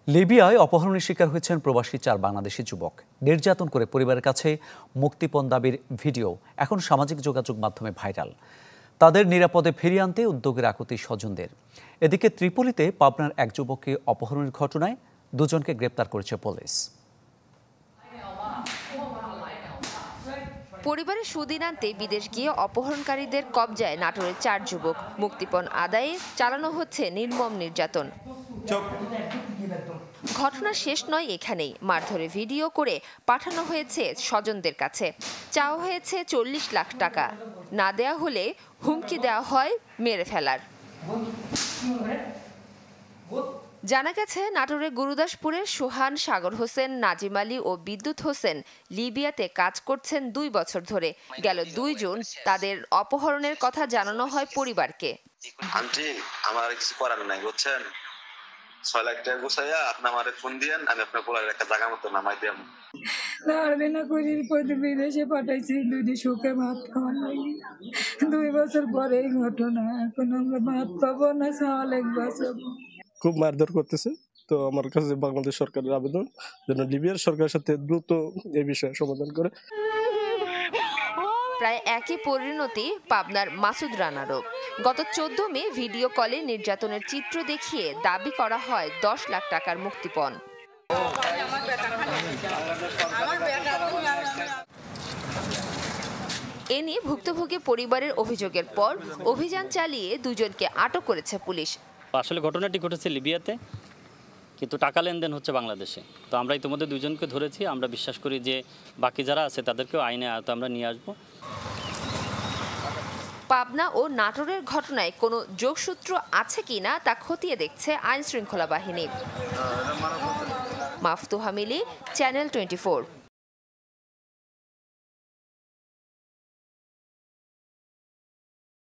লিবিয়ায় অপহরণের শিকার হয়েছেন প্রবাসী 4 বাংলাদেশি যুবক। নির্যাতন করে পরিবারের কাছে মুক্তিপণ দাবির ভিডিও এখন সামাজিক যোগাযোগ মাধ্যমে ভাইরাল। তাদের নিরাপদে ফিরিয়ে আনতে উদ্যোগের আকুতি স্বজনদের। এদিকে ত্রিপোলিতে পাবনার এক যুবককে অপহরণের ঘটনায় দুজনকে গ্রেপ্তার করেছে পুলিশ। পরিবারের সুদিন আনতে বিদেশ গিয়ে অপহরণকারীদের কবজায় নাটোরের 4 যুবক। মুক্তিপণ আদায়ে চালানো হচ্ছে নির্মম নির্যাতন। ঘটনা শেষ নয় এখানেই, মারধরে ভিডিও করে পাঠানো হয়েছে স্বজনদের কাছে। চাওয়া হয়েছে 40 লাখ টাকা, না দেয়া হলে হুমকি দেওয়া হয় মেরে ফেলার। জানা গেছে নাটোরের গুরুদাসপুরের সোহান, সাগর হোসেন, নাজিম আলী ও বিদ্যুৎ হোসেন লিবিয়াতে কাজ করছেন 2 বছর ধরে। গেল 2 জুন তাদের অপহরণের কথা জানানো হয় পরিবারকে। আন্টি, আমার কিছু করার নাই, বুঝছেন? 6 লাখ টাকা গুছাইয়া আপনি আমারে ফোন দিয়েন, আমি আপনার পোলার একটা জায়গা মতো নামাই দিয়াম। বিদেশে পাঠাইছি 2 সুখে ভাত খাওয়ার লাগি। 2 বছর পরে এই ঘটনা। এখন আমরা ভাত পাবো না, চাওয়া লাগবে। খুব মারধর করতেছে। তো আমার কাছে বাংলাদেশ সরকারের আবেদন যেন লিবিয়ার সরকারের সাথে দ্রুত এই বিষয়ে সমাধান করে। প্রায় একই পরিণতি পাবনার মাসুদ রানারও। গত 14 মে ভিডিও কলে নির্যাতনের চিত্র দেখিয়ে দাবি করা হয় 10 লাখ টাকার মুক্তিপণ। এ নিয়ে ভুক্তভোগী পরিবারের অভিযোগের পর অভিযান চালিয়ে দুজনকে আটক করেছে পুলিশ। আসলে ঘটনাটি ঘটেছে লিবিয়াতে, কিন্তু টাকা লেনদেন হচ্ছে বাংলাদেশে। তো আমরা ইতিমধ্যে 2 জনকে ধরেছি। আমরা বিশ্বাস করি যে বাকি যারা আছে তাদেরকেও আইনে আয়ত্তে আমরা নিয়ে আসব। পাবনা ও নাটোরের ঘটনায় কোনো যোগসূত্র আছে কিনা তা খতিয়ে দেখছে আইন শৃঙ্খলা বাহিনী। মাফতুহা মিলি, চ্যানেল 24।